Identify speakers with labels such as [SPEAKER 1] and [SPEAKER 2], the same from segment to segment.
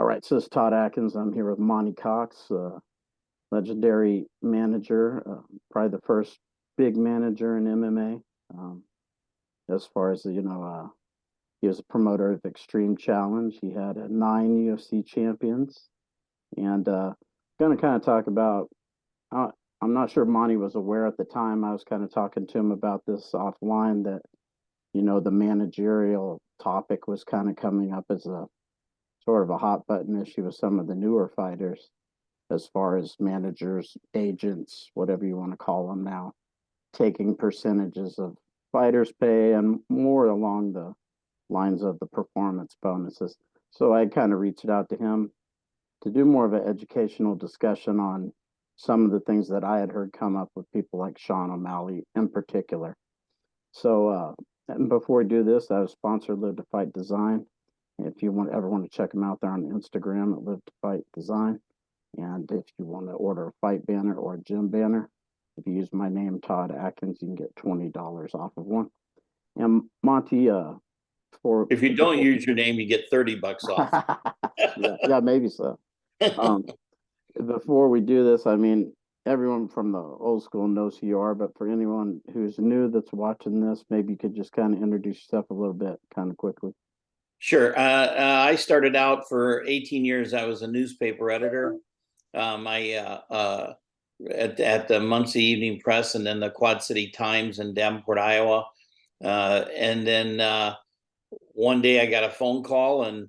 [SPEAKER 1] All right, so this is Todd Atkins. I'm here with Monte Cox, legendary manager, probably the first big manager in MMA. As far as he was a promoter of Extreme Challenge. He had 9 UFC champions, and going to kind of talk about. Uh, I'm not sure Monty was aware at the time. I was kind of talking to him about this offline that the managerial topic was kind of coming up as a sort of a hot button issue with some of the newer fighters as far as managers, agents, whatever you want to call them now, taking percentages of fighters' pay and more along the lines of the performance bonuses. So I kind of reached out to him to do more of an educational discussion on some of the things that I had heard come up with people like Sean O'Malley in particular. So, and before we do this, I was sponsored Live to Fight Design. If you ever want to check them out, they're on Instagram at Live to Fight Design. And if you want to order a fight banner or a gym banner, if you use my name, Todd Atkins, you can get $20 off of one. And Monty, for
[SPEAKER 2] If you don't use your name, you get $30 off.
[SPEAKER 1] yeah, maybe so. Um, before we do this, I mean, everyone from the old school knows who you are, but for anyone who's new that's watching this, maybe you could just kind of introduce yourself a little bit, kind of quickly.
[SPEAKER 2] Sure. I started out for 18 years. I was a newspaper editor. I at the Muncie Evening Press and then the Quad City Times in Davenport, Iowa. And then one day I got a phone call, and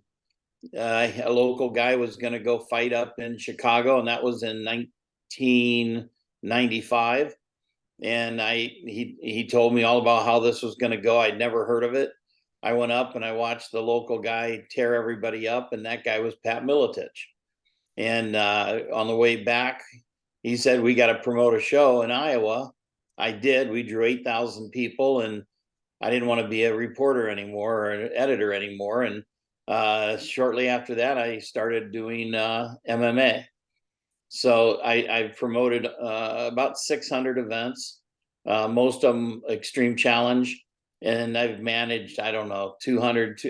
[SPEAKER 2] a local guy was going to go fight up in Chicago, and that was in 1995. And he told me all about how this was going to go. I'd never heard of it. I went up and I watched the local guy tear everybody up, and that guy was Pat Miletich. And on the way back, he said, "We got to promote a show in Iowa." I did. We drew 8,000 people, and I didn't want to be a reporter anymore or an editor anymore. And shortly after that, I started doing MMA. So I promoted about 600 events, most of them Extreme Challenge. And I've managed, I don't know, 200.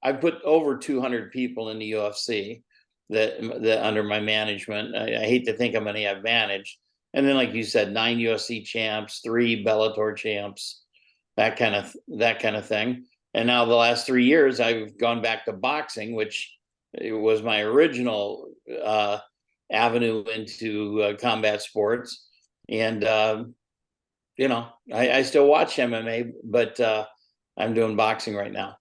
[SPEAKER 2] I've put over 200 people in the UFC that under my management. I hate to think how many I've managed. And then, like you said, 9 UFC champs, 3 Bellator champs, that kind of thing. And now the last 3 years, I've gone back to boxing, which was my original avenue into combat sports. And I still watch MMA, but I'm doing boxing right now.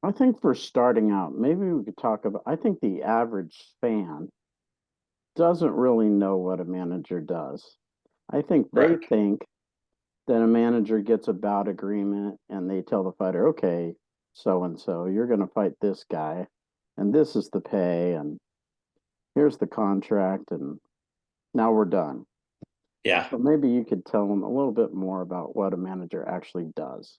[SPEAKER 1] I think for starting out, maybe we could talk about. I think the average fan doesn't really know what a manager does. I think they
[SPEAKER 2] Correct.
[SPEAKER 1] think that a manager gets a bout agreement and they tell the fighter, okay, so and so, you're going to fight this guy, and this is the pay, and here's the contract, and now we're done.
[SPEAKER 2] Yeah.
[SPEAKER 1] So maybe you could tell them a little bit more about what a manager actually does.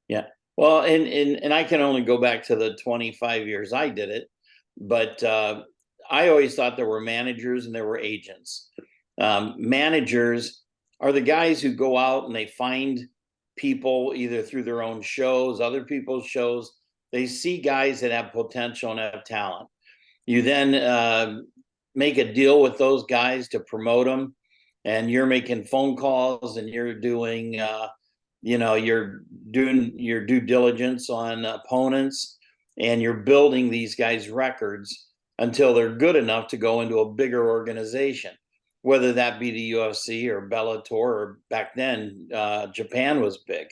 [SPEAKER 2] Yeah. Well, and I can only go back to the 25 years I did it, but I always thought there were managers and there were agents. Managers are the guys who go out and they find people either through their own shows, other people's shows. They see guys that have potential and have talent. You then make a deal with those guys to promote them, and you're making phone calls and you're doing your due diligence on opponents, and you're building these guys' records until they're good enough to go into a bigger organization, whether that be the UFC or Bellator, or back then, Japan was big.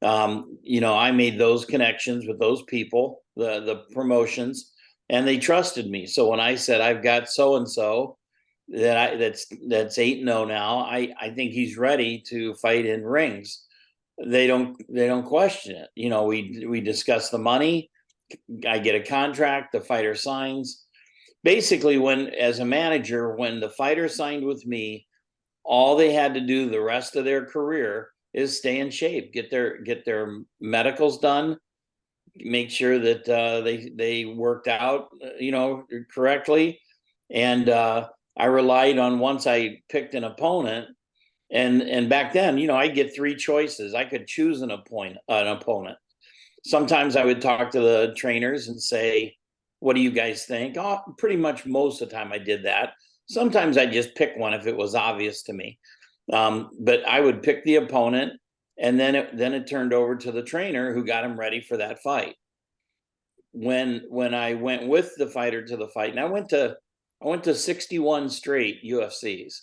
[SPEAKER 2] I made those connections with those people, the promotions, and they trusted me. So when I said I've got so and so that's 8-0 now, I think he's ready to fight in rings. They don't question it. We discuss the money. I get a contract. The fighter signs. Basically, when as a manager, when the fighter signed with me, all they had to do the rest of their career is stay in shape, get their medicals done, make sure that they worked out, correctly. And I relied on, once I picked an opponent, and back then, I get 3 choices. I could choose an opponent. Sometimes I would talk to the trainers and say, what do you guys think? Oh, pretty much most of the time I did that. Sometimes I just pick one if it was obvious to me. But I would pick the opponent, and then it turned over to the trainer who got him ready for that fight. When I went with the fighter to the fight, and I went to 61 straight UFCs.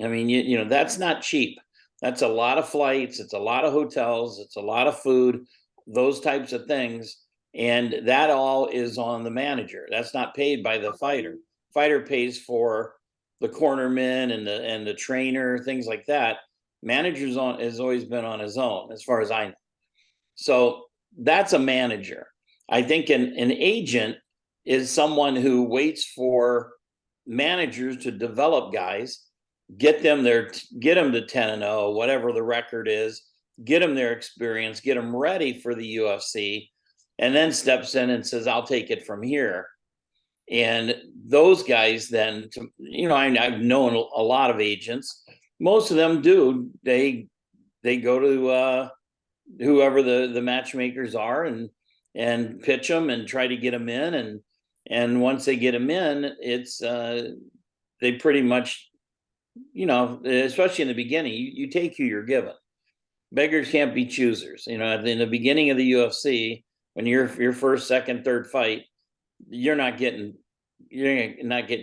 [SPEAKER 2] I mean, you know, that's not cheap. That's a lot of flights, it's a lot of hotels, it's a lot of food, those types of things. And that all is on the manager. That's not paid by the fighter. Fighter pays for the cornerman and the trainer, things like that. Manager's on has always been on his own, as far as I know. So that's a manager. I think an agent is someone who waits for managers to develop guys, get them to 10-0, whatever the record is, get them their experience, get them ready for the UFC, and then steps in and says, I'll take it from here. And those guys then, you know, I've known a lot of agents. Most of them do. They go to whoever the matchmakers are and pitch them and try to get them in. And once they get them in, it's they pretty much, you know, especially in the beginning, you take who you're given. Beggars can't be choosers. You know, in the beginning of the UFC, when you're your first, second, third fight, you're not getting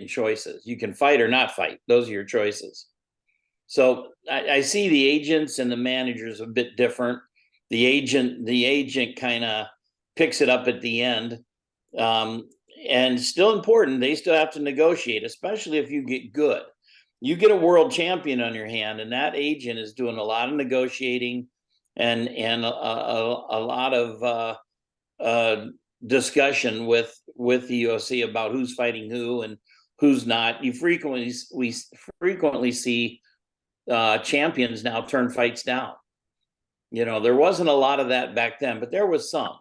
[SPEAKER 2] choices. You can fight or not fight. Those are your choices. So I see the agents and the managers a bit different. The agent kind of picks it up at the end. And still important, they still have to negotiate, especially if you get good. You get a world champion on your hand, and that agent is doing a lot of negotiating and a lot of discussion with the UFC about who's fighting who and who's not. We frequently see champions now turn fights down. You know, there wasn't a lot of that back then, but there was some.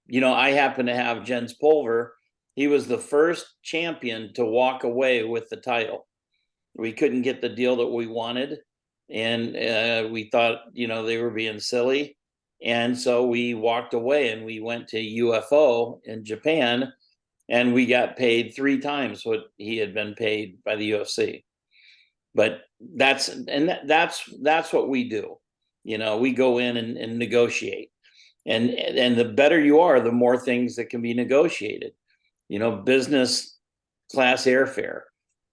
[SPEAKER 2] You know, I happen to have Jens Pulver. He was the first champion to walk away with the title. We couldn't get the deal that we wanted, and we thought, you know, they were being silly. And so we walked away and we went to UFO in Japan, and we got paid 3 times what he had been paid by the UFC. But that's what we do. You know, we go in and negotiate. And the better you are, the more things that can be negotiated. You know, business class airfare,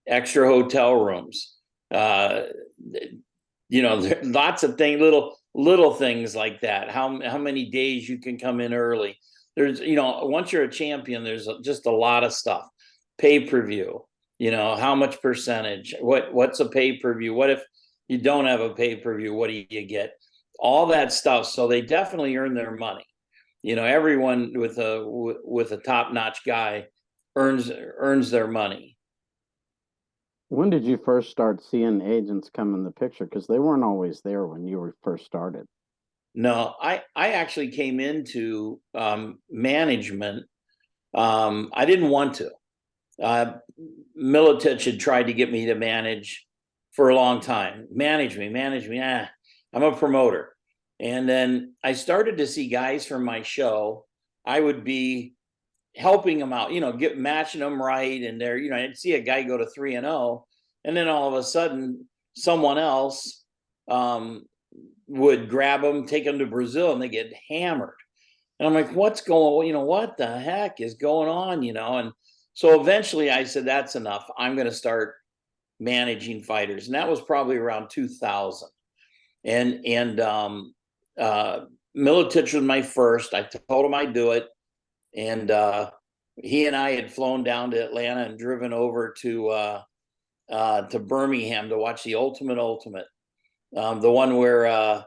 [SPEAKER 2] extra hotel rooms, you know, lots of things, little things like that. How many days you can come in early. There's, you know, once you're a champion, there's just a lot of stuff. Pay-per-view, you know, how much percentage, what's a pay-per-view? What if you don't have a pay-per-view? What do you get? All that stuff. So they definitely earn their money. You know, everyone with a top-notch guy earns their money.
[SPEAKER 1] When did you first start seeing agents come in the picture? Because they weren't always there when you were first started.
[SPEAKER 2] No, I actually came into management. I didn't want to. Militich had tried to get me to manage for a long time. Manage me. I'm a promoter. And then I started to see guys from my show. I would be helping them out, you know, matching them right. And they're, you know, I'd see a guy go to 3-0, and then all of a sudden someone else would grab them, take them to Brazil, and they get hammered. And I'm like, you know, what the heck is going on, you know? And so eventually I said, that's enough. I'm going to start managing fighters. And that was probably around 2000. And Militich was my first. I told him I'd do it. And he and I had flown down to Atlanta and driven over to Birmingham to watch the Ultimate, the one where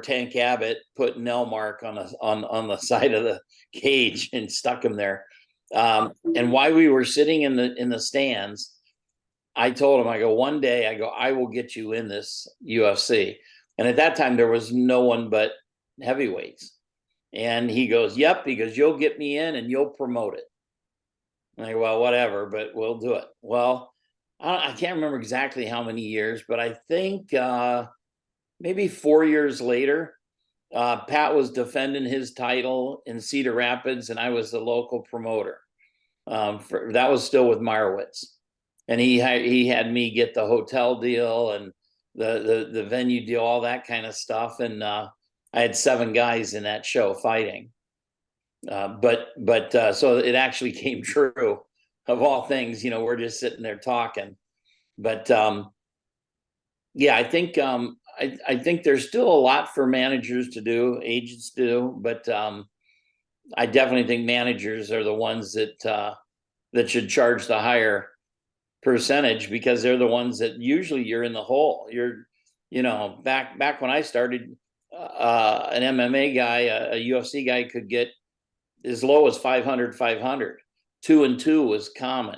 [SPEAKER 2] Tank Abbott put Nelmark on the side of the cage and stuck him there. And while we were sitting in the stands, I told him, I go, one day, I will get you in this UFC. And at that time, there was no one but heavyweights. And he goes, yep, because you'll get me in and you'll promote it. And I go, well, whatever, but we'll do it. Well, I can't remember exactly how many years, but I think maybe 4 years later, Pat was defending his title in Cedar Rapids, and I was the local promoter. That was still with Marowitz, and he had me get the hotel deal and the venue deal, all that kind of stuff. And I had 7 guys in that show fighting. But so it actually came true. Of all things, we're just sitting there talking. But yeah, I think there's still a lot for managers to do, agents to do, but I definitely think managers are the ones that should charge the higher percentage, because they're the ones that usually you're in the hole. Back when I started, an MMA guy, a UFC guy could get as low as 500. 2 and 2 was common.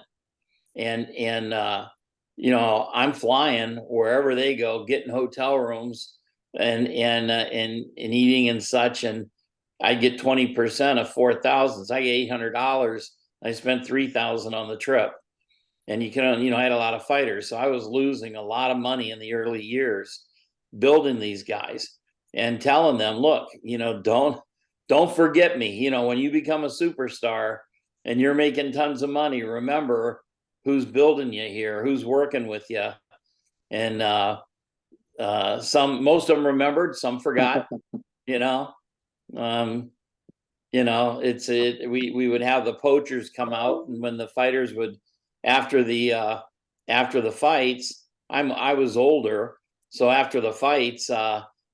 [SPEAKER 2] And I'm flying wherever they go, getting hotel rooms and eating and such, and I get 20% of 4,000. So I get $800. I spent 3,000 on the trip, and I had a lot of fighters, so I was losing a lot of money in the early years building these guys and telling them, look, don't forget me. When you become a superstar and you're making tons of money, remember who's building you here, who's working with you. And most of them remembered, some forgot. you know we would have the poachers come out, and when the fighters would, after the fights, I was older, so after the fights,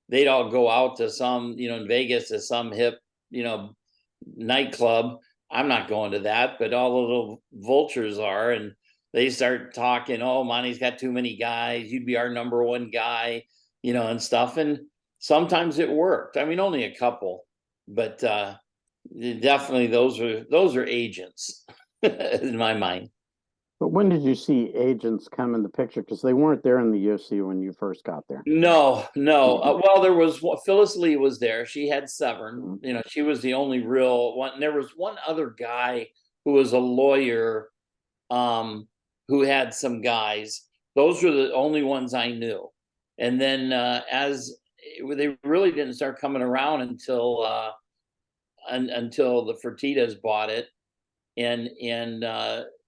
[SPEAKER 2] they'd all go out to some, in Vegas, to some hip, nightclub. I'm not going to that, but all the little vultures are, and they start talking, oh, Monty's got too many guys, you'd be our number one guy, and stuff. And sometimes it worked. I mean, only a couple, but definitely those are agents in my mind.
[SPEAKER 1] But when did you see agents come in the picture? Because they weren't there in the UFC when you first got there.
[SPEAKER 2] No, no. Well, there was Phyllis Lee was there. She had Severn.
[SPEAKER 1] Mhm.
[SPEAKER 2] She was the only real one. And there was one other guy who was a lawyer, who had some guys. Those were the only ones I knew. And then they really didn't start coming around until the Fertitas bought it, and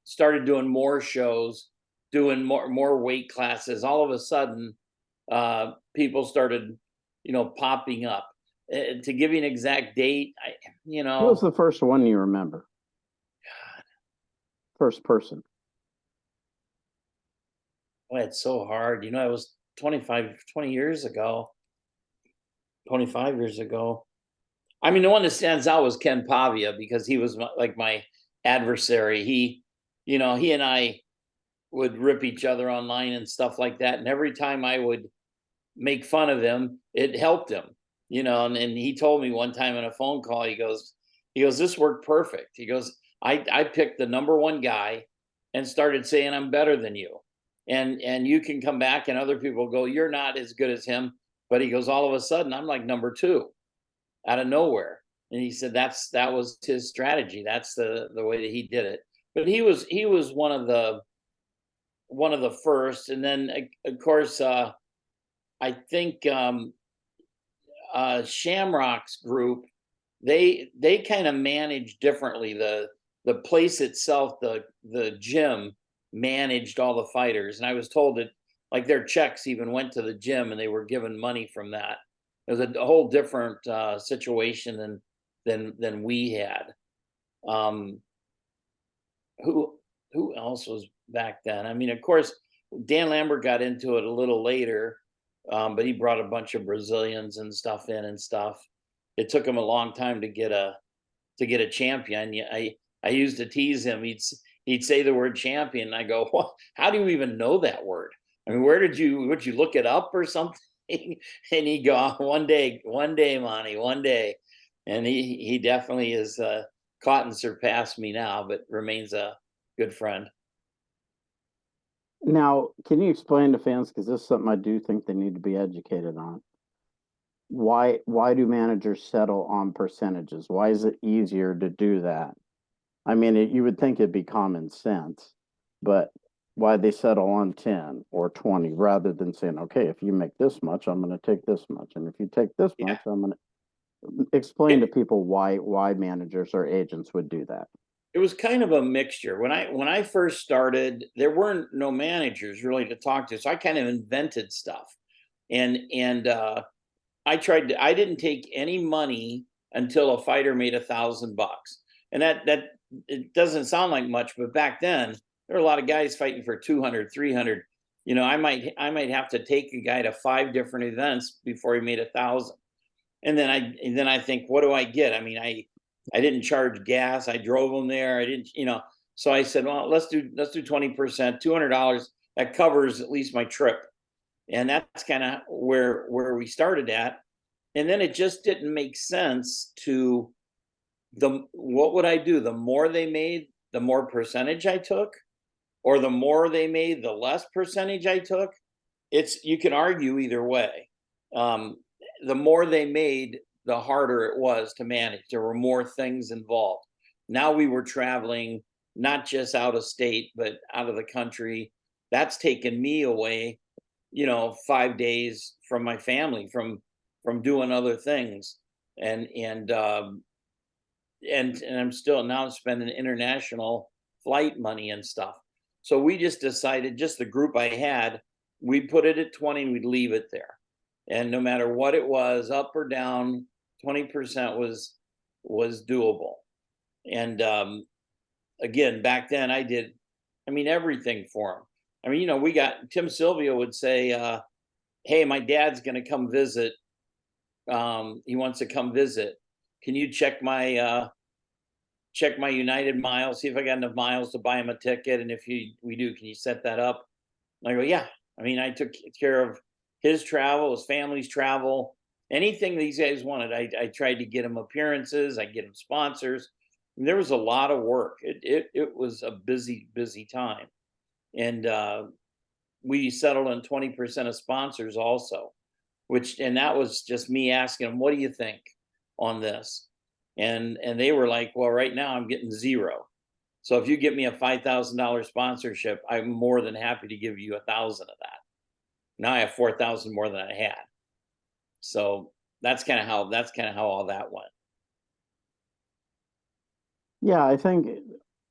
[SPEAKER 2] started doing more shows, doing more weight classes. All of a sudden, people started, popping up. To give you an exact date,
[SPEAKER 1] What was the first one you remember? First person.
[SPEAKER 2] boy, it's so hard. It was 20 years ago, 25 years ago. I mean, the one that stands out was Ken Pavia, because he was like my adversary. He and I would rip each other online and stuff like that. And every time I would make fun of him, it helped him, and he told me one time in a phone call, he goes, this worked perfect. He goes, I picked the number one guy and started saying I'm better than you. And you can come back and other people go, you're not as good as him. But he goes, all of a sudden I'm like number 2 out of nowhere. And he said that was his strategy. That's the way that he did it. But he was one of the first. And then of course, I think Shamrock's group, they kind of managed differently. The place itself, the gym, managed all the fighters, and I was told that like their checks even went to the gym, and they were given money from that. It was a whole different situation than we had. Um, who else was back then? I mean, of course, Dan Lambert got into it a little later, but he brought a bunch of Brazilians and stuff in and stuff. It took him a long time to get a champion. I used to tease him. He'd say the word champion, and I go, well, how do you even know that word? I mean, would you look it up or something? And he'd go, oh, one day, Monty, one day. And he definitely is caught and surpassed me now, but remains a good friend.
[SPEAKER 1] Now, can you explain to fans, because this is something I do think they need to be educated on. Why do managers settle on percentages? Why is it easier to do that? I mean, you would think it'd be common sense, but why they settle on 10 or 20 rather than saying, okay, if you make this much, I'm going to take this much. And if you take this
[SPEAKER 2] Yeah.
[SPEAKER 1] much, I'm going to. Explain to
[SPEAKER 2] It,
[SPEAKER 1] people why managers or agents would do that.
[SPEAKER 2] it was kind of a mixture. When I first started, there weren't no managers really to talk to, so I kind of invented stuff. And I didn't take any money until a fighter made $1,000. And that it doesn't sound like much, but back then there were a lot of guys fighting for 200, 300. I might have to take a guy to 5 different events before he made 1,000. And then I think, what do I get? I mean, I didn't charge gas. I drove them there. I didn't, so I said, well, let's do 20%, $200. That covers at least my trip. And that's kind of where we started at. And then it just didn't make sense to what would I do? The more they made, the more percentage I took, or the more they made, the less percentage I took. You can argue either way. Um, the more they made, the harder it was to manage. There were more things involved. Now we were traveling not just out of state, but out of the country. That's taken me away, 5 days from my family, from doing other things. And I'm still now spending international flight money and stuff. So we just decided, just the group I had, we put it at 20 and we'd leave it there. And no matter what it was, up or down, 20% was doable. And again, back then I mean, everything for him. I mean, we got Tim Sylvia would say, hey, my dad's going to come visit. He wants to come visit. Can you check my United miles, see if I got enough miles to buy him a ticket? And if we do, can you set that up? And I go, yeah. I mean, I took care of his travel, his family's travel, anything these guys wanted. I tried to get him appearances. I get him sponsors. And there was a lot of work. It was a busy time. And we settled on 20% of sponsors also, and that was just me asking them, what do you think on this? And they were like, well, right now I'm getting 0. So if you get me a $5,000 sponsorship, I'm more than happy to give you 1,000 of that. Now I have 4,000 more than I had. So that's kind of how all that went.
[SPEAKER 1] Yeah, I think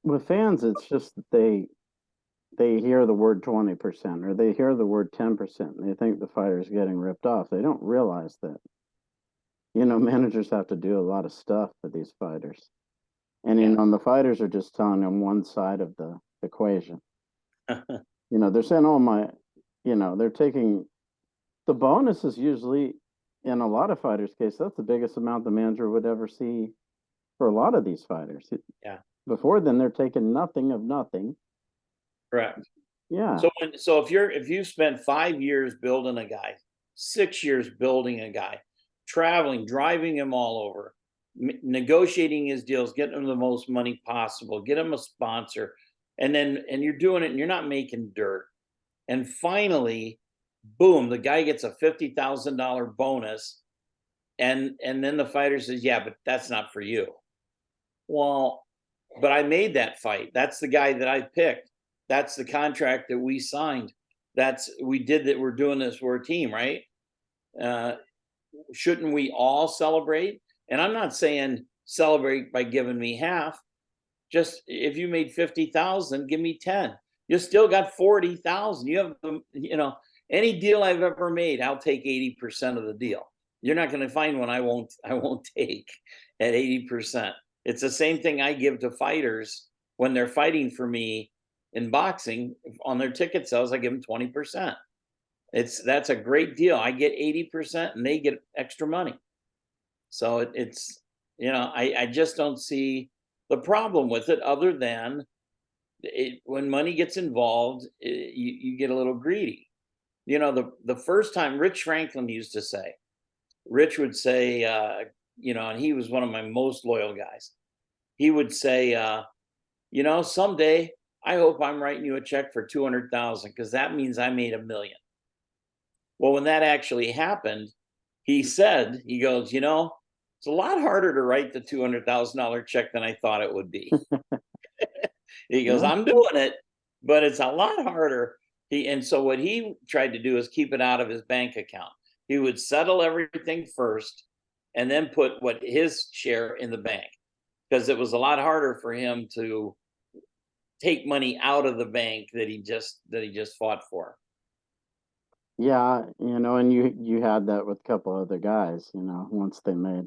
[SPEAKER 1] with fans, it's just that they hear the word 20% or they hear the word 10%. And they think the fighter's getting ripped off. They don't realize that, managers have to do a lot of stuff for these fighters. And,
[SPEAKER 2] Yeah.
[SPEAKER 1] the fighters are just telling them one side of the equation. They're saying, oh, they're taking the bonus is usually, in a lot of fighters' case, that's the biggest amount the manager would ever see for a lot of these fighters.
[SPEAKER 2] Yeah.
[SPEAKER 1] Before then, they're taking nothing of nothing.
[SPEAKER 2] Correct.
[SPEAKER 1] Yeah.
[SPEAKER 2] So if you spent 5 years building a guy, 6 years building a guy, traveling, driving him all over, negotiating his deals, getting him the most money possible, get him a sponsor, and you're doing it and you're not making dirt. And finally, boom, the guy gets a $50,000 bonus, and then the fighter says, "Yeah, but that's not for you." Well, but I made that fight. That's the guy that I picked. That's the contract that we signed. We did that. We're doing this. We're a team, right? Uh, shouldn't we all celebrate? And I'm not saying celebrate by giving me half. Just if you made 50,000, give me 10. You still got 40,000. You have any deal I've ever made, I'll take 80% of the deal. You're not going to find one I won't take at 80%. It's the same thing I give to fighters when they're fighting for me in boxing. On their ticket sales, I give them 20%. That's a great deal. I get 80% and they get extra money. So I just don't see the problem with it, other than when money gets involved, you get a little greedy. The first time, Rich Franklin used to say, Rich would say, and he was one of my most loyal guys. He would say, someday I hope I'm writing you a check for 200,000, because that means I made $1 million. Well, when that actually happened, he goes, it's a lot harder to write the $200,000 check than I thought it would be. He goes,
[SPEAKER 1] Yeah.
[SPEAKER 2] I'm doing it, but it's a lot harder. And so what he tried to do is keep it out of his bank account. He would settle everything first, and then put what his share in the bank, because it was a lot harder for him to take money out of the bank that he just fought for.
[SPEAKER 1] Yeah, and you had that with a couple other guys, once they made.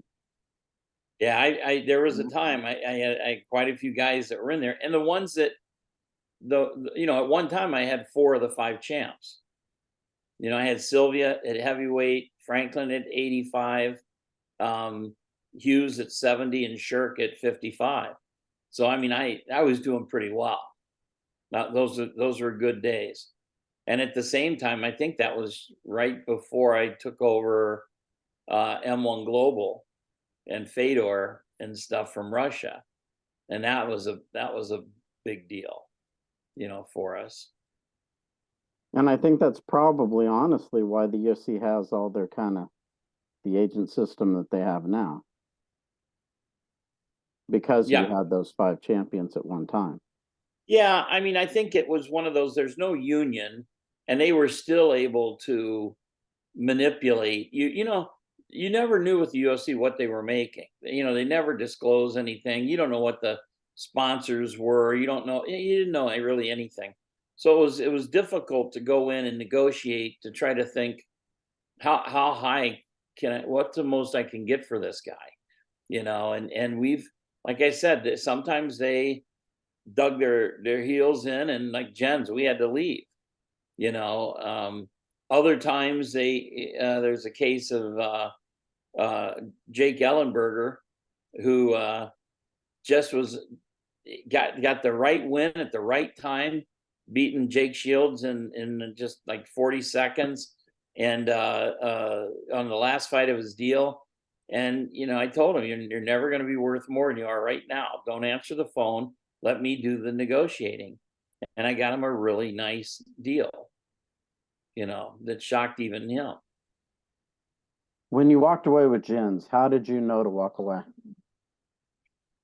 [SPEAKER 2] Yeah, I there was a time I had quite a few guys that were in there, and the ones that at one time I had 4 of the 5 champs. I had Sylvia at heavyweight, Franklin at 85, um, Hughes at 70, and Shirk at 55. So I mean, I was doing pretty well. Now those were good days. And at the same time, I think that was right before I took over M1 Global and Fedor and stuff from Russia, and that was a big deal, for us.
[SPEAKER 1] And I think that's probably honestly why the UFC has all their kind of the agent system that they have now, because you
[SPEAKER 2] Yeah,
[SPEAKER 1] had those 5 champions at one time.
[SPEAKER 2] yeah. I mean, I think it was one of those. There's no union, and they were still able to manipulate you. You never knew with the UFC what they were making. They never disclose anything. You don't know what the sponsors were. You don't know. You didn't know really anything. So it was difficult to go in and negotiate to try to think how high what's the most I can get for this guy. And we've, like I said, sometimes they dug their heels in, and like Jens, we had to leave. You know, Other times there's a case of uh, Jake Ellenberger, who just got the right win at the right time, beating Jake Shields in just like 40 seconds, and on the last fight of his deal. And I told him, you're never going to be worth more than you are right now. Don't answer the phone. Let me do the negotiating. And I got him a really nice deal, that shocked even him.
[SPEAKER 1] When you walked away with Jens, how did you know to walk away?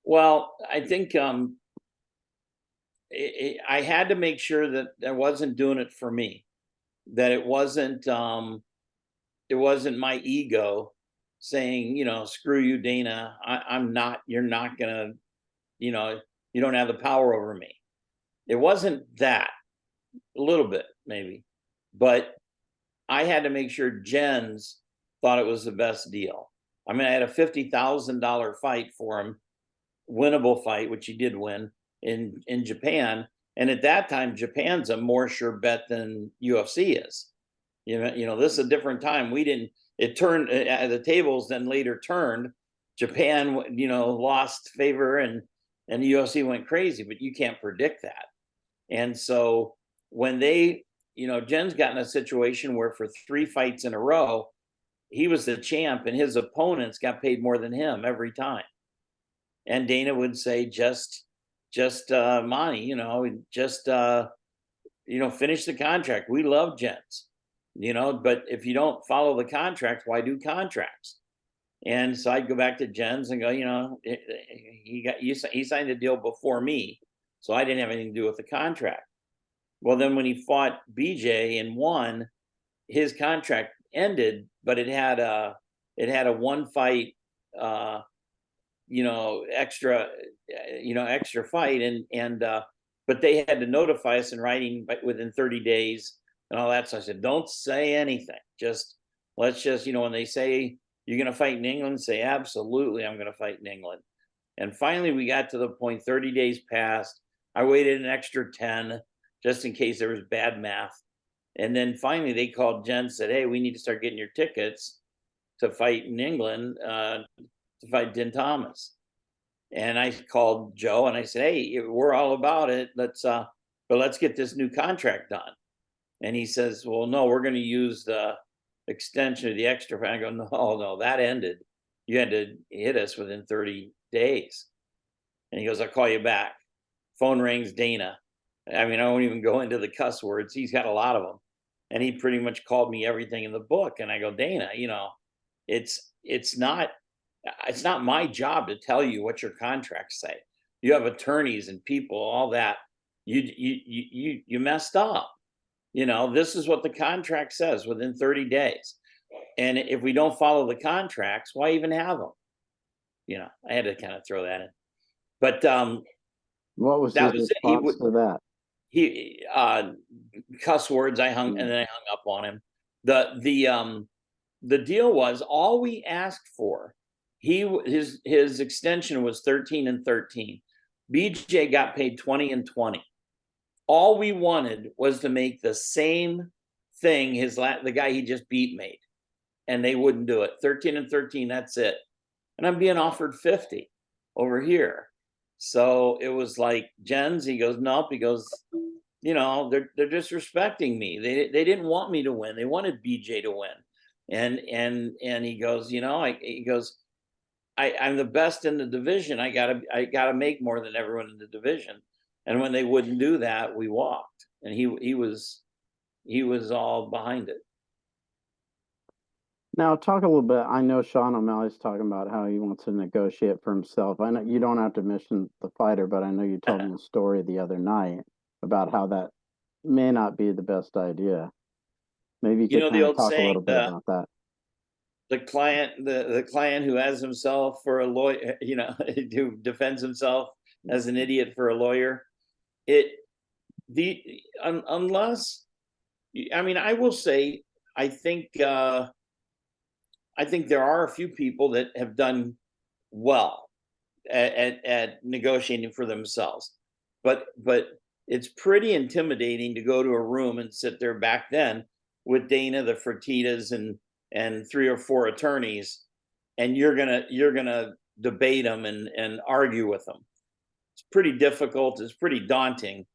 [SPEAKER 2] Well, I think I had to make sure that I wasn't doing it for me, that it wasn't my ego saying, screw you, Dana. I'm not. You're not gonna. You know, you don't have the power over me. It wasn't that. A little bit maybe, but I had to make sure Jens thought it was the best deal. I mean, I had a $50,000 fight for him, winnable fight, which he did win in Japan. And at that time, Japan's a more sure bet than UFC is. This is a different time. We didn't. It turned the tables. Then later turned. Japan, lost favor, and the UFC went crazy. But you can't predict that. And so when Jen's got in a situation where for 3 fights in a row, he was the champ, and his opponents got paid more than him every time. And Dana would say, just Monty, just finish the contract. We love Jens, but if you don't follow the contract, why do contracts? And so I'd go back to Jens and go, he signed a deal before me, so I didn't have anything to do with the contract. Well, then when he fought BJ and won, his contract ended, but it had a 1 fight extra fight, and but they had to notify us in writing within 30 days and all that. So I said, don't say anything. Let's just, when they say you're going to fight in England, say, absolutely, I'm going to fight in England. And finally, we got to the point, 30 days passed. I waited an extra 10 just in case there was bad math. And then finally they called Jen, said, hey, we need to start getting your tickets to fight in England, to fight Din Thomas. And I called Joe and I said, hey, we're all about it. But let's get this new contract done. And he says, well, no, we're going to use the extension of the extra. I go, no, that ended. You had to hit us within 30 days. And he goes, I'll call you back. Phone rings, Dana. I mean, I won't even go into the cuss words. He's got a lot of them. And he pretty much called me everything in the book. And I go, Dana, it's not my job to tell you what your contracts say. You have attorneys and people, all that. You messed up. This is what the contract says, within 30 days. And if we don't follow the contracts, why even have them? I had to kind of throw that in. But
[SPEAKER 1] What was his
[SPEAKER 2] that was it. He
[SPEAKER 1] response
[SPEAKER 2] would
[SPEAKER 1] to that?
[SPEAKER 2] he cuss words. And then I hung up on him. The deal was, all we asked for, his extension was 13 and 13. BJ got paid 20 and 20. All we wanted was to make the same thing the guy he just beat made, and they wouldn't do it. 13 and 13, that's it. And I'm being offered 50 over here. So it was like, Jens, he goes, nope. He goes, they're disrespecting me. They didn't want me to win. They wanted BJ to win. And he goes, I'm the best in the division. I gotta make more than everyone in the division. And when they wouldn't do that, we walked. And he was all behind it.
[SPEAKER 1] Now, talk a little bit. I know Sean O'Malley's talking about how he wants to negotiate for himself. I know you don't have to mention the fighter, but I know you told me a story the other night about how that may not be the best idea. Maybe you could
[SPEAKER 2] The
[SPEAKER 1] kind of
[SPEAKER 2] old
[SPEAKER 1] talk a little
[SPEAKER 2] saying,
[SPEAKER 1] bit about that.
[SPEAKER 2] the client who has himself for a lawyer, who defends himself as an idiot for a lawyer. Unless, I will say, I think there are a few people that have done well at negotiating for themselves, but it's pretty intimidating to go to a room and sit there back then with Dana, the Fertittas, and 3 or 4 attorneys, and you're gonna debate them and argue with them. It's pretty difficult. It's pretty daunting,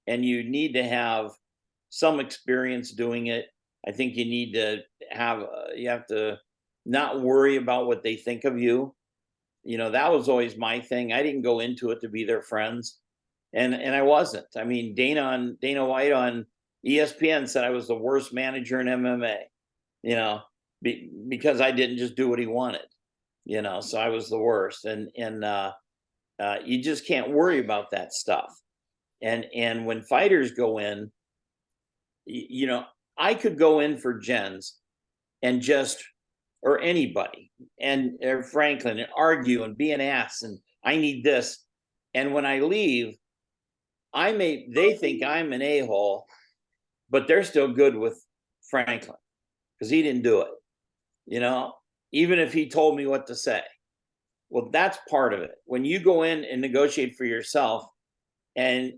[SPEAKER 2] and you need to have some experience doing it. I think you need to you have to not worry about what they think of you. That was always my thing. I didn't go into it to be their friends, and I wasn't. Dana White on ESPN said I was the worst manager in MMA. Because I didn't just do what he wanted. So I was the worst, and you just can't worry about that stuff. And when fighters go in, I could go in for Jens and or anybody, or Franklin, and argue and be an ass, and I need this. And when I leave, they think I'm an a-hole, but they're still good with Franklin because he didn't do it. Even if he told me what to say. Well, that's part of it. When you go in and negotiate for yourself, and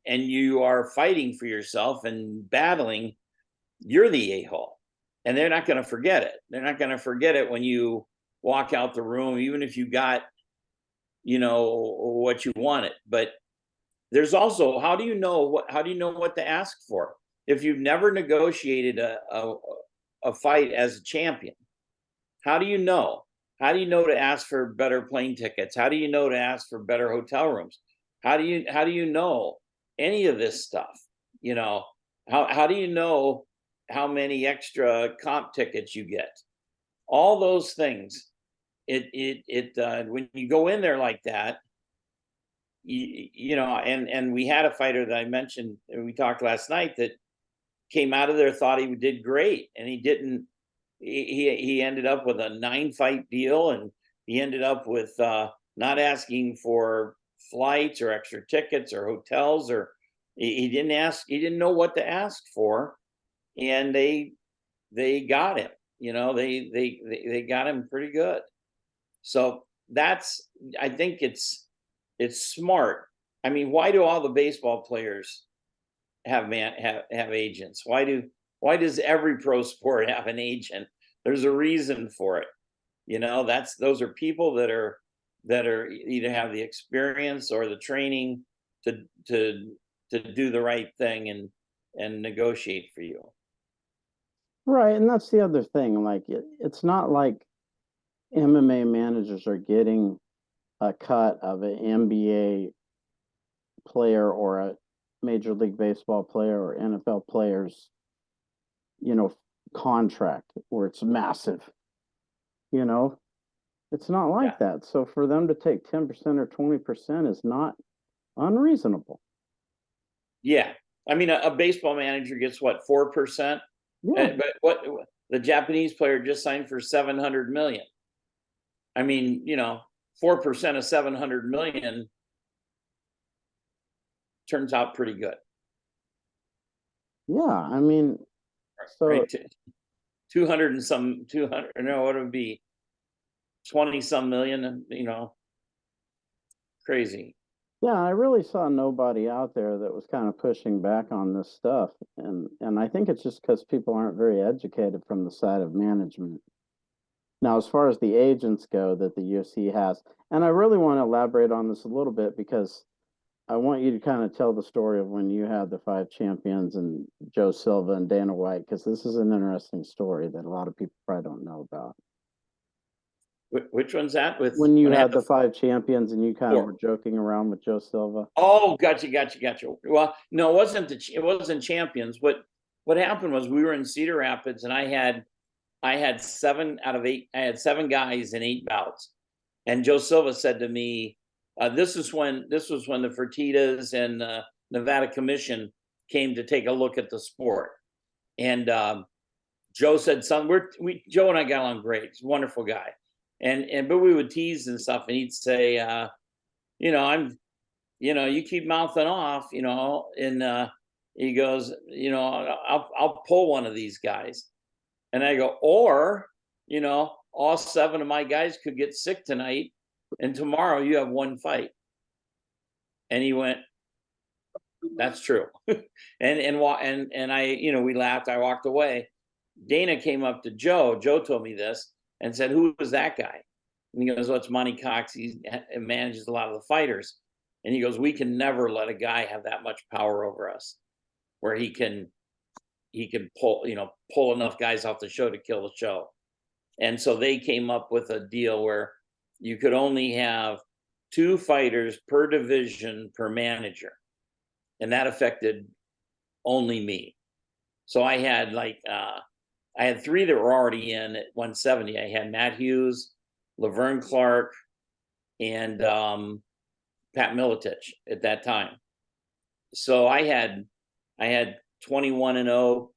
[SPEAKER 2] you are fighting for yourself and battling, you're the a-hole. And they're not going to forget it. They're not going to forget it when you walk out the room, even if you got, what you wanted. But there's also, how do you know what to ask for? If you've never negotiated a fight as a champion, how do you know? How do you know to ask for better plane tickets? How do you know to ask for better hotel rooms? How do you know any of this stuff? How do you know how many extra comp tickets you get? All those things. When you go in there like that, and we had a fighter that I mentioned, we talked last night, that came out of there, thought he did great, and he didn't. He ended up with a 9-fight deal, and he ended up with not asking for flights or extra tickets or hotels, or he didn't ask. He didn't know what to ask for, and they got him. They got him pretty good. So I think it's smart. Why do all the baseball players have agents? Why does every pro sport have an agent? There's a reason for it. Those are people that are either have the experience or the training to do the right thing and negotiate for you.
[SPEAKER 1] Right, and that's the other thing. Like it's not like MMA managers are getting a cut of an NBA player or a Major League Baseball player or NFL players, contract where it's massive. It's not like that. So for them to take 10% or 20% is not unreasonable.
[SPEAKER 2] Yeah. A baseball manager gets what, 4%?
[SPEAKER 1] Yeah.
[SPEAKER 2] But the Japanese player just signed for 700 million. I mean, 4% of 700 million turns out pretty good.
[SPEAKER 1] Yeah, I mean, so
[SPEAKER 2] right? 200 and some 200, no, what would it be? 20 some million, crazy.
[SPEAKER 1] yeah, I really saw nobody out there that was kind of pushing back on this stuff, and I think it's just because people aren't very educated from the side of management. Now, as far as the agents go that the UFC has, and I really want to elaborate on this a little bit because I want you to kind of tell the story of when you had the five champions and Joe Silva and Dana White, because this is an interesting story that a lot of people probably don't know about.
[SPEAKER 2] Which one's that? With
[SPEAKER 1] When you
[SPEAKER 2] when I had
[SPEAKER 1] had
[SPEAKER 2] the
[SPEAKER 1] the five champions and you kind of
[SPEAKER 2] four.
[SPEAKER 1] were joking around with Joe Silva.
[SPEAKER 2] Oh, gotcha. Well, no, it wasn't champions. What happened was we were in Cedar Rapids, and I had 7 out of 8. I had 7 guys in 8 bouts, and Joe Silva said to me, this was when the Fertitas and Nevada Commission came to take a look at the sport, and Joe said, "Son, Joe and I got along great. He's a wonderful guy, and but we would tease and stuff, and he'd say, I'm." You keep mouthing off, and he goes, I'll pull one of these guys. And I go, or, all 7 of my guys could get sick tonight, and tomorrow you have 1 fight. And he went, that's true. and I, we laughed. I walked away. Dana came up to Joe. Joe told me this and said, who was that guy? And he goes, well, it's Monte Cox. He manages a lot of the fighters. And he goes, we can never let a guy have that much power over us, where he can pull enough guys off the show to kill the show. And so they came up with a deal where you could only have 2 fighters per division per manager. And that affected only me. So I had I had 3 that were already in at 170. I had Matt Hughes, Laverne Clark, and Pat Miletich at that time. So I had 21-0,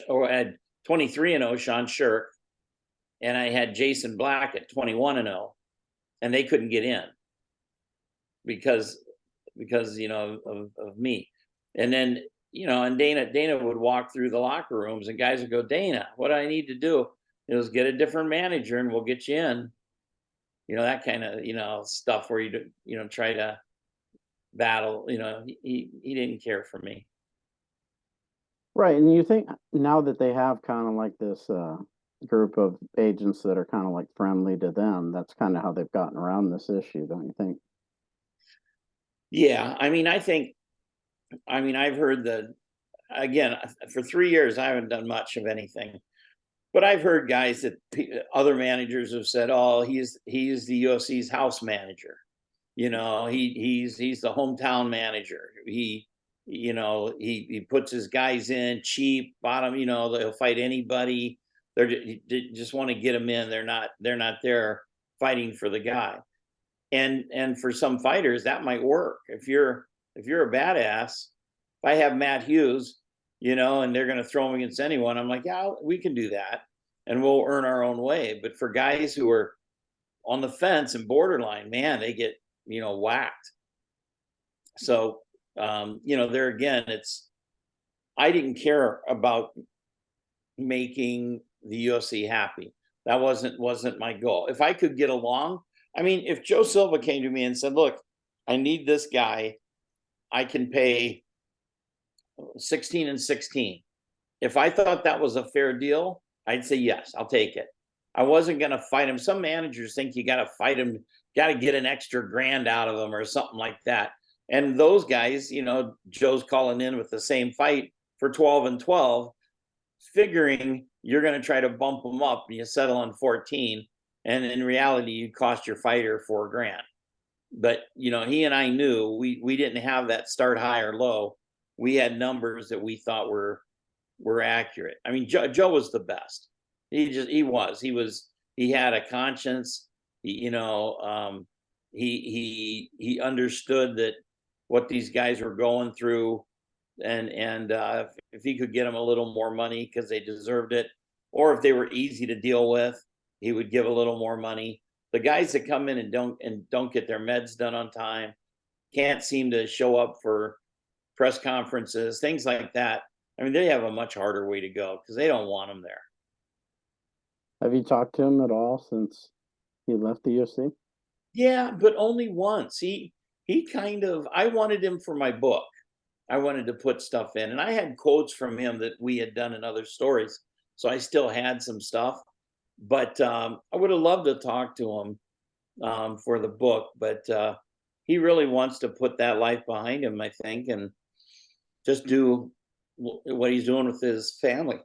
[SPEAKER 2] or I had 23-0 Sean Shirk, and I had Jason Black at 21-0, and they couldn't get in because of me. And then and Dana would walk through the locker rooms, and guys would go, Dana, what do I need to do? It was get a different manager, and we'll get you in. That kind of stuff where you try to battle. He didn't care for me.
[SPEAKER 1] Right, and you think now that they have kind of like this group of agents that are kind of like friendly to them, that's kind of how they've gotten around this issue, don't you think?
[SPEAKER 2] Yeah, I mean, I've heard again, for 3 years, I haven't done much of anything, but I've heard guys that other managers have said, "Oh, he's the UFC's house manager." He's the hometown manager. He puts his guys in cheap, bottom. They'll fight anybody. They just want to get them in. They're not there fighting for the guy. And for some fighters that might work. If you're a badass, if I have Matt Hughes, and they're going to throw him against anyone, I'm like, yeah, we can do that, and we'll earn our own way. But for guys who are on the fence and borderline, man, they get whacked. So there again, I didn't care about making the UFC happy. That wasn't my goal. If I could get along, I mean, if Joe Silva came to me and said, look, I need this guy, I can pay 16 and 16. If I thought that was a fair deal, I'd say, yes, I'll take it. I wasn't going to fight him. Some managers think you got to fight him, got to get an extra grand out of them or something like that. And those guys, Joe's calling in with the same fight for 12 and 12, figuring you're going to try to bump them up and you settle on 14. And in reality, you cost your fighter $4 grand. But, he and I knew we didn't have that start high or low. We had numbers that we thought were accurate. I mean, Joe was the best. He had a conscience. He understood that what these guys were going through, and if he could get them a little more money because they deserved it, or if they were easy to deal with, he would give a little more money. The guys that come in and don't get their meds done on time, can't seem to show up for press conferences, things like that. I mean, they have a much harder way to go because they don't want them there.
[SPEAKER 1] Have you talked to him at all since he left the UFC?
[SPEAKER 2] Yeah, but only once. He kind of, I wanted him for my book. I wanted to put stuff in, and I had quotes from him that we had done in other stories, so I still had some stuff. But I would have loved to talk to him for the book, but he really wants to put that life behind him, I think, and just do what he's doing with his family.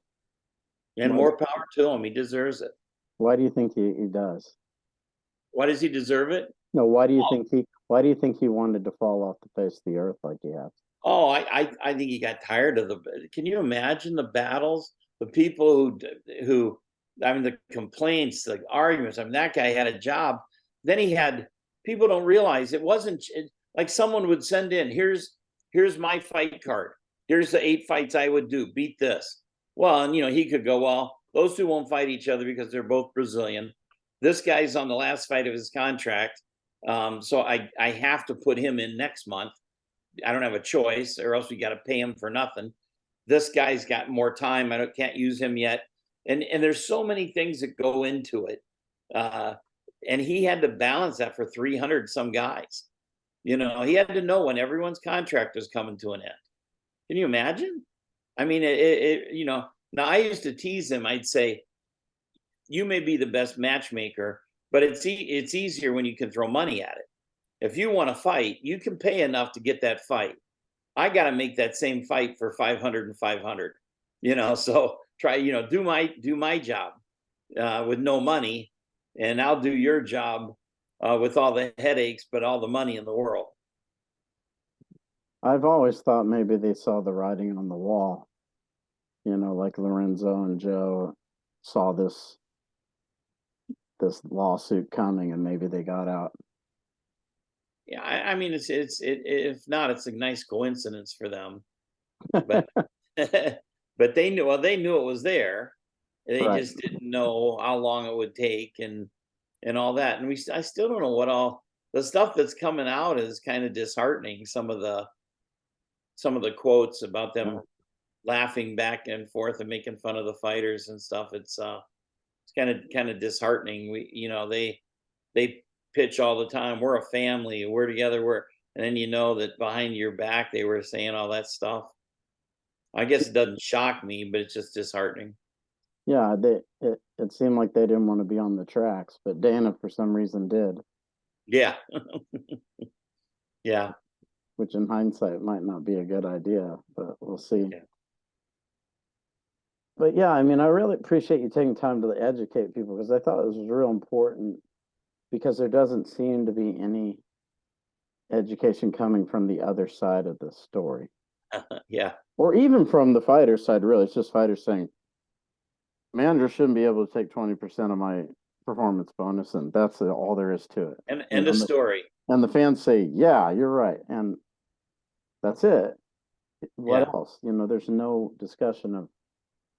[SPEAKER 2] And
[SPEAKER 1] Why,
[SPEAKER 2] more power to him. He deserves it.
[SPEAKER 1] why do you think he does?
[SPEAKER 2] Why does he deserve it?
[SPEAKER 1] No, why do you think he wanted to fall off the face of the earth like he has?
[SPEAKER 2] Oh, I think he got tired of the. Can you imagine the battles, the people who, I mean, the complaints, the arguments. I mean, that guy had a job. Then he had people don't realize it wasn't like someone would send in. Here's my fight card. Here's the 8 fights I would do. Beat this. Well, and he could go, well, those two won't fight each other because they're both Brazilian. This guy's on the last fight of his contract, so I have to put him in next month. I don't have a choice, or else we got to pay him for nothing. This guy's got more time. Can't use him yet, and there's so many things that go into it, and he had to balance that for 300 some guys. He had to know when everyone's contract was coming to an end. Can you imagine? I mean, Now I used to tease him. I'd say, "You may be the best matchmaker, but it's easier when you can throw money at it. If you want to fight, you can pay enough to get that fight. I got to make that same fight for 500 and 500. So try, do my job with no money, and I'll do your job with all the headaches, but all the money in the world."
[SPEAKER 1] I've always thought maybe they saw the writing on the wall, like Lorenzo and Joe saw this lawsuit coming and maybe they got out.
[SPEAKER 2] Yeah, I mean, if not, it's a nice coincidence for them, but but they knew. Well, they knew it was there. They
[SPEAKER 1] Right.
[SPEAKER 2] just didn't know how long it would take and all that. And I still don't know what all the stuff that's coming out is kind of disheartening. Some of the quotes about them laughing back and forth and making fun of the fighters and stuff. It's kind of disheartening. They pitch all the time. We're a family. We're together. And then that behind your back they were saying all that stuff. I guess it doesn't shock me, but it's just disheartening.
[SPEAKER 1] Yeah, it seemed like they didn't want to be on the tracks, but Dana for some reason did,
[SPEAKER 2] Yeah, yeah,
[SPEAKER 1] which in hindsight might not be a good idea, but we'll see.
[SPEAKER 2] yeah.
[SPEAKER 1] But yeah, I mean, I really appreciate you taking time to educate people because I thought it was real important because there doesn't seem to be any education coming from the other side of the story.
[SPEAKER 2] Yeah,
[SPEAKER 1] Or even from the fighter side, really. It's just fighters saying, manager shouldn't be able to take 20% of my performance bonus, and that's all there is to it.
[SPEAKER 2] and end of story.
[SPEAKER 1] And the fans say, yeah, you're right. And that's it. What
[SPEAKER 2] Yeah.
[SPEAKER 1] else? There's no discussion of,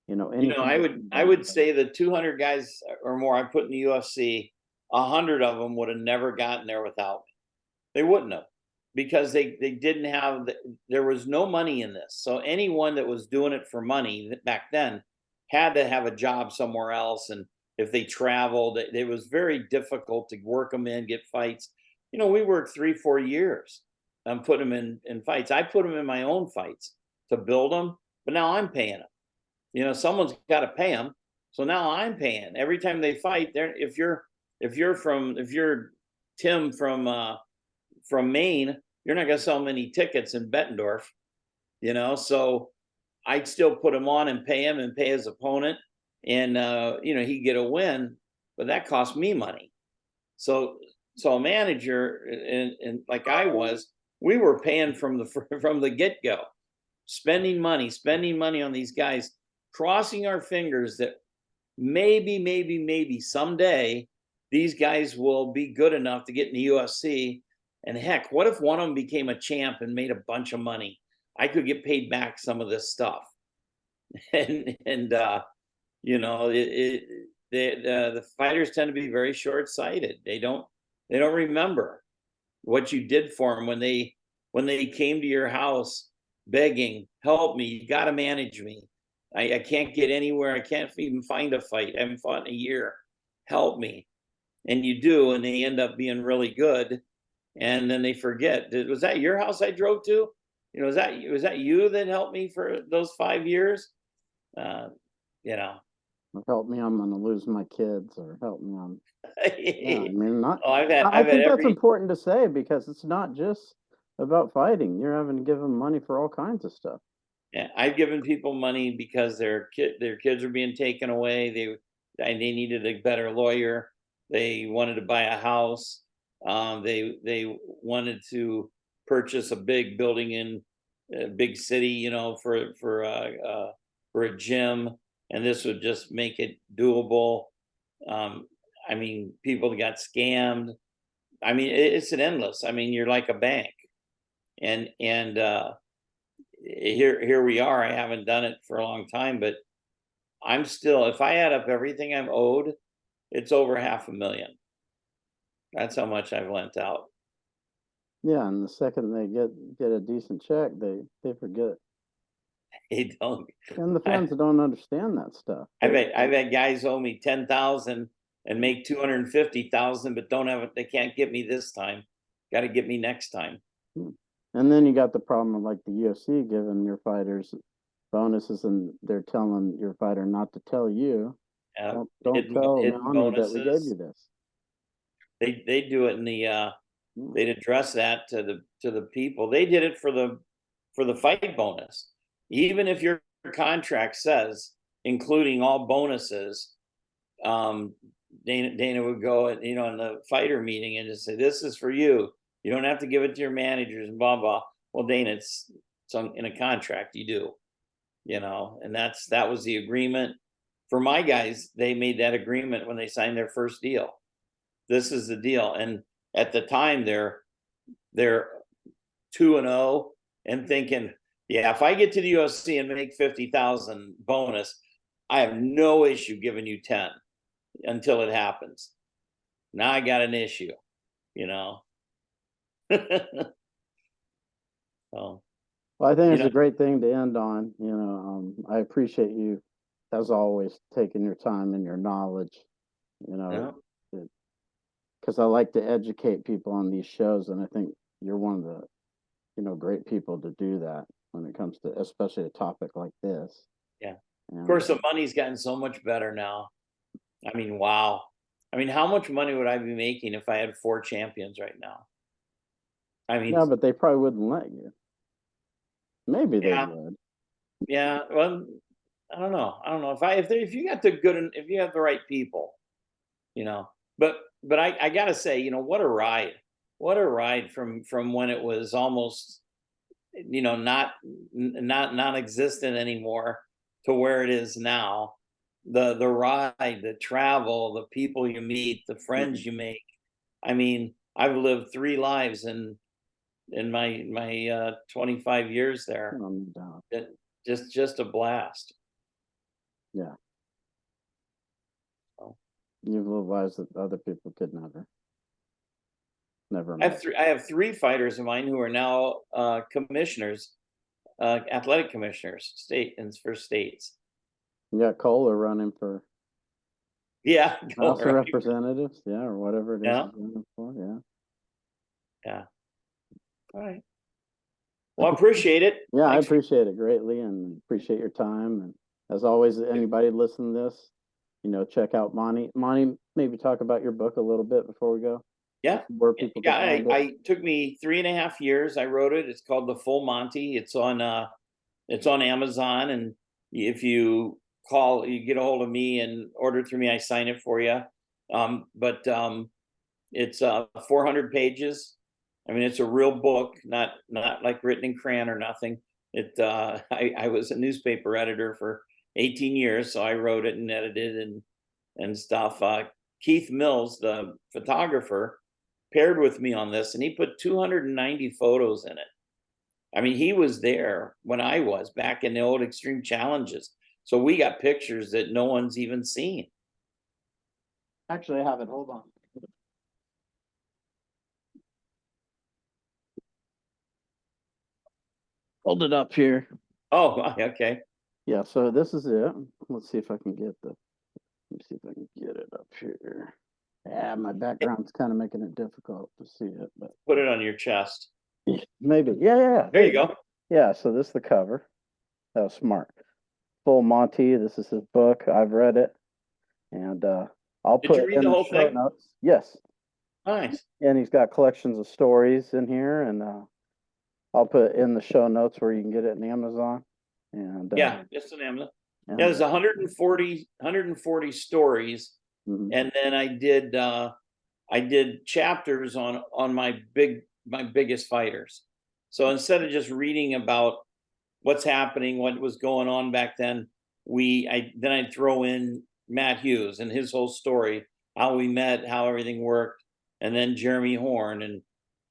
[SPEAKER 1] anything.
[SPEAKER 2] I would say the 200 guys or more I put in the UFC, 100 of them would have never gotten there without me. They wouldn't have, because they didn't have there was no money in this. So anyone that was doing it for money back then had to have a job somewhere else, and if they traveled, it was very difficult to work them in, get fights. We worked 3-4 years. I'm putting them in fights. I put them in my own fights to build them, but now I'm paying them. Someone's got to pay them, so now I'm paying every time they fight. If you're Tim from Maine, you're not going to sell many tickets in Bettendorf, so I'd still put him on and pay him and pay his opponent, and he'd get a win, but that cost me money. So a manager and like I was, we were paying from the get-go, spending money on these guys, crossing our fingers that maybe someday these guys will be good enough to get in the UFC. And heck, what if one of them became a champ and made a bunch of money? I could get paid back some of this stuff. And you know, the fighters tend to be very short-sighted. They don't remember what you did for them when they came to your house begging, help me, you got to manage me. I can't get anywhere. I can't even find a fight. I haven't fought in a year. Help me. And you do, and they end up being really good. And then they forget. Was that your house I drove to? You know, was that you that helped me for those 5 years? Uh, you know.
[SPEAKER 1] Help me, I'm gonna lose my kids, or help me, I'm yeah. I mean, not.
[SPEAKER 2] Oh,
[SPEAKER 1] I
[SPEAKER 2] I've had
[SPEAKER 1] think that's
[SPEAKER 2] every
[SPEAKER 1] important to say, because it's not just about fighting. You're having to give them money for all kinds of stuff.
[SPEAKER 2] Yeah, I've given people money because their kids are being taken away. They needed a better lawyer. They wanted to buy a house. They wanted to purchase a big building in a big city, you know, for a gym, and this would just make it doable. Um, I mean, people got scammed. I mean, it's an endless. I mean, you're like a bank, and here we are. I haven't done it for a long time, but I'm still, if I add up everything I'm owed, it's over 500,000. That's how much I've lent out.
[SPEAKER 1] Yeah, and the second they get a decent check, they forget.
[SPEAKER 2] They don't.
[SPEAKER 1] And the
[SPEAKER 2] I,
[SPEAKER 1] fans don't understand that stuff.
[SPEAKER 2] I've had guys owe me 10,000 and make 250,000, but don't have it. They can't get me this time. Got to get me next time.
[SPEAKER 1] Hmm. And then you got the problem of, like, the UFC giving your fighters bonuses, and they're telling your fighter not to tell you. Don't tell
[SPEAKER 2] Hidden
[SPEAKER 1] Manny that we gave
[SPEAKER 2] bonuses.
[SPEAKER 1] you this.
[SPEAKER 2] They do it in the
[SPEAKER 1] Hmm.
[SPEAKER 2] they'd address that to the people. They did it for the fight bonus. Even if your contract says including all bonuses, um, Dana would go, you know, in the fighter meeting and just say, "This is for you. You don't have to give it to your managers," and blah blah. Well, Dana, it's in a contract. You do, you know, and that was the agreement. For my guys, they made that agreement when they signed their first deal. This is the deal, and at the time they're 2-0 and thinking, yeah, if I get to the UFC and make 50,000 bonus, I have no issue giving you 10 until it happens. Now I got an issue, you know. So,
[SPEAKER 1] Well, I think
[SPEAKER 2] you
[SPEAKER 1] it's
[SPEAKER 2] know,
[SPEAKER 1] a great thing to end on. I appreciate you, as always, taking your time and your knowledge. You know,
[SPEAKER 2] no,
[SPEAKER 1] because I like to educate people on these shows, and I think you're one of the great people to do that when it comes to, especially a topic like this.
[SPEAKER 2] yeah. Of
[SPEAKER 1] And
[SPEAKER 2] course, the money's gotten so much better now. I mean, wow. I mean, how much money would I be making if I had 4 champions right now? I mean,
[SPEAKER 1] yeah, but they probably wouldn't let you. Maybe they
[SPEAKER 2] yeah,
[SPEAKER 1] would.
[SPEAKER 2] yeah. Well, I don't know. I don't know if you got the if you have the right people, you know. But I gotta say, you know, what a ride from when it was almost, you know, not non-existent anymore to where it is now. The ride, the travel, the people you meet, the
[SPEAKER 1] Mhm.
[SPEAKER 2] friends you make. I mean, I've lived 3 lives in my 25 years there.
[SPEAKER 1] No doubt.
[SPEAKER 2] It, just a blast.
[SPEAKER 1] Yeah,
[SPEAKER 2] So,
[SPEAKER 1] you've lived lives that other people could never imagine.
[SPEAKER 2] I have 3 fighters of mine who are now commissioners, athletic commissioners, state and for states.
[SPEAKER 1] You got Kohler running for
[SPEAKER 2] Yeah, go
[SPEAKER 1] House of
[SPEAKER 2] right.
[SPEAKER 1] Representatives, yeah, or whatever it is
[SPEAKER 2] Yeah,
[SPEAKER 1] he's running for, yeah.
[SPEAKER 2] yeah. All right. Well, I appreciate it.
[SPEAKER 1] Yeah, I
[SPEAKER 2] Thanks for.
[SPEAKER 1] appreciate it greatly, and appreciate your time. And as always, anybody listening to this, check out Monty. Monty, maybe talk about your book a little bit before we go,
[SPEAKER 2] Yeah,
[SPEAKER 1] where people
[SPEAKER 2] yeah.
[SPEAKER 1] can find it.
[SPEAKER 2] I took me 3.5 years. I wrote it. It's called The Full Monty. It's on Amazon, and if you you get a hold of me and order through me, I sign it for you. But it's 400 pages. I mean, it's a real book, not like written in crayon or nothing. I was a newspaper editor for 18 years, so I wrote it and edited and stuff. Keith Mills, the photographer, paired with me on this, and he put 290 photos in it. I mean, he was there when I was back in the old Extreme Challenges. So we got pictures that no one's even seen.
[SPEAKER 1] Actually, I have it. Hold on. Hold it up here.
[SPEAKER 2] Oh, okay.
[SPEAKER 1] Yeah, so this is it. Let's see if I can get the, let me see if I can get it up here. Yeah, my background's kind of making it difficult to see it, but
[SPEAKER 2] Put it on your chest.
[SPEAKER 1] maybe. Yeah.
[SPEAKER 2] There you go.
[SPEAKER 1] Yeah, so this is the cover. That was smart. Full Monty. This is his book. I've read it. And I'll
[SPEAKER 2] Did
[SPEAKER 1] put
[SPEAKER 2] you read
[SPEAKER 1] in
[SPEAKER 2] the
[SPEAKER 1] the
[SPEAKER 2] whole
[SPEAKER 1] show
[SPEAKER 2] thing?
[SPEAKER 1] notes. Yes.
[SPEAKER 2] Nice.
[SPEAKER 1] And he's got collections of stories in here. And I'll put in the show notes where you can get it in Amazon. And
[SPEAKER 2] Yeah, just an Amazon. Yeah,
[SPEAKER 1] and
[SPEAKER 2] there's 140 stories.
[SPEAKER 1] mhm.
[SPEAKER 2] And then I did chapters on my biggest fighters. So instead of just reading about what's happening, what was going on back then, I'd throw in Matt Hughes and his whole story, how we met, how everything worked, and then Jeremy Horn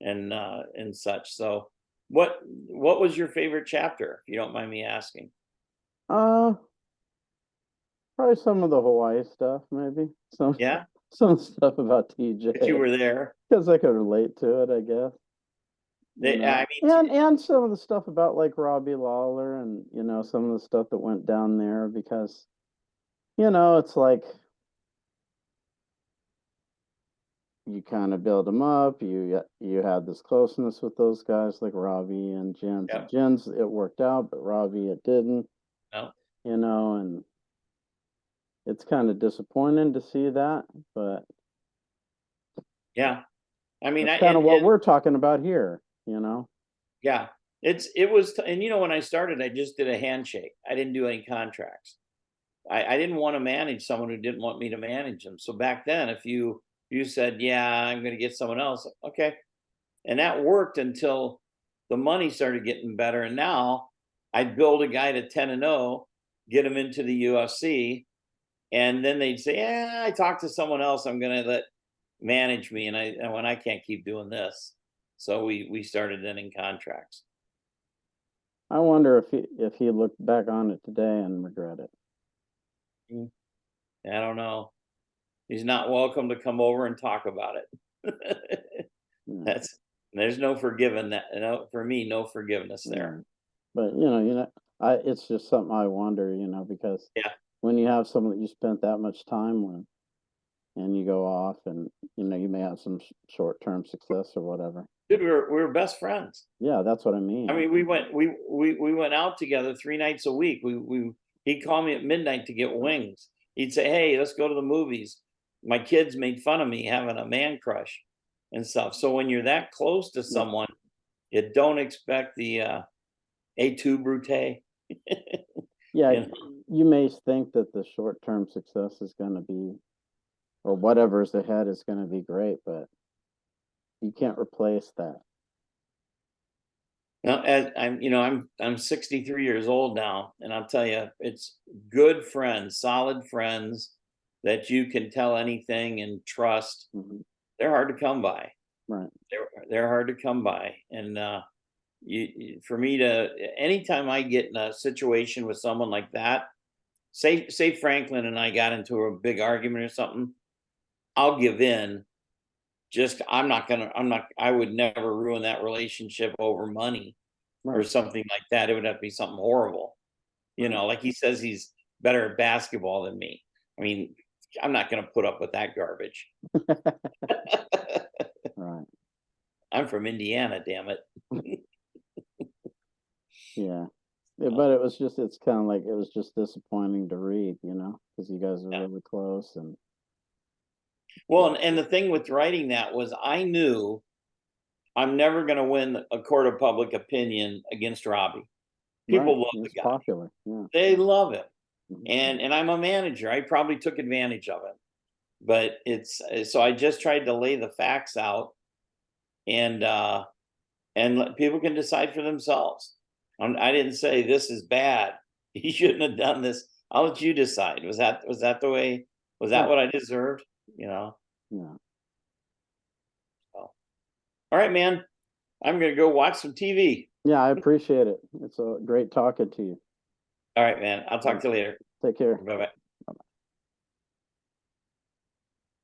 [SPEAKER 2] and such. So what was your favorite chapter, if you don't mind me asking?
[SPEAKER 1] uh probably some of the Hawaii stuff, maybe. Some
[SPEAKER 2] Yeah,
[SPEAKER 1] some stuff about TJ.
[SPEAKER 2] if you were there.
[SPEAKER 1] Because I could relate to it, I guess. You know.
[SPEAKER 2] I mean,
[SPEAKER 1] And some of the stuff about like Robbie Lawler and some of the stuff that went down there because it's like you kind of build them up. You had this closeness with those guys like Robbie and Jens.
[SPEAKER 2] yeah,
[SPEAKER 1] Jens, it worked out, but Robbie, it didn't.
[SPEAKER 2] no,
[SPEAKER 1] And it's kind of disappointing to see that, but
[SPEAKER 2] yeah. I mean,
[SPEAKER 1] that's kind of what we're talking about here.
[SPEAKER 2] yeah, it was, and when I started, I just did a handshake. I didn't do any contracts. I didn't want to manage someone who didn't want me to manage them. So back then, if you said, yeah, I'm going to get someone else, okay, and that worked until the money started getting better. And now I'd build a guy to 10-0, get him into the UFC, and then they'd say, yeah, I talked to someone else. I'm going to let manage me, and when I can't keep doing this, so we started ending contracts.
[SPEAKER 1] I wonder if he looked back on it today and regret it.
[SPEAKER 2] I don't know. He's not welcome to come over and talk about it.
[SPEAKER 1] Yeah.
[SPEAKER 2] That's There's no forgiving that. For me, no forgiveness there.
[SPEAKER 1] But it's just something I wonder, because
[SPEAKER 2] Yeah,
[SPEAKER 1] when you have someone that you spent that much time with, and you go off, and you may have some short-term success or whatever.
[SPEAKER 2] dude, we were best friends.
[SPEAKER 1] Yeah, that's what I mean.
[SPEAKER 2] I mean, we went out together 3 nights a week. He'd call me at midnight to get wings. He'd say, "Hey, let's go to the movies." My kids made fun of me having a man crush and stuff. So when you're that close to
[SPEAKER 1] Yeah.
[SPEAKER 2] someone, you don't expect the a tu brute.
[SPEAKER 1] Yeah,
[SPEAKER 2] You know?
[SPEAKER 1] you may think that the short-term success is going to be, or whatever's ahead is going to be great, but you can't replace that.
[SPEAKER 2] Now, as I'm 63 years old now, and I'll tell you, it's good friends, solid friends that you can tell anything and trust.
[SPEAKER 1] Mhm.
[SPEAKER 2] They're hard to come by.
[SPEAKER 1] Right.
[SPEAKER 2] They're hard to come by, and for me to, anytime I get in a situation with someone like that, say Franklin and I got into a big argument or something, I'll give in. Just I would never ruin that relationship over money or
[SPEAKER 1] Right.
[SPEAKER 2] something like that. It would have to be something horrible.
[SPEAKER 1] Right.
[SPEAKER 2] Like he says he's better at basketball than me. I mean, I'm not going to put up with that garbage.
[SPEAKER 1] Right.
[SPEAKER 2] I'm from Indiana, damn it.
[SPEAKER 1] Yeah. Yeah, but it's kind of like it was just disappointing to read, because you guys are
[SPEAKER 2] Yeah.
[SPEAKER 1] really close and
[SPEAKER 2] Well, and the thing with writing that was I knew I'm never going to win a court of public opinion against Robbie.
[SPEAKER 1] right.
[SPEAKER 2] People love the
[SPEAKER 1] It's
[SPEAKER 2] guy.
[SPEAKER 1] popular. Yeah.
[SPEAKER 2] They love him.
[SPEAKER 1] Mhm.
[SPEAKER 2] And I'm a manager. I probably took advantage of it. But so I just tried to lay the facts out and people can decide for themselves. I didn't say this is bad. He shouldn't have done this. I'll let you decide. Was that the way? Was that
[SPEAKER 1] Right.
[SPEAKER 2] what I deserved?
[SPEAKER 1] Yeah.
[SPEAKER 2] So. All right, man. I'm gonna go watch some TV.
[SPEAKER 1] Yeah, I appreciate it. It's a great talking to you.
[SPEAKER 2] All right, man. I'll talk to you later.
[SPEAKER 1] Take care.
[SPEAKER 2] Bye bye.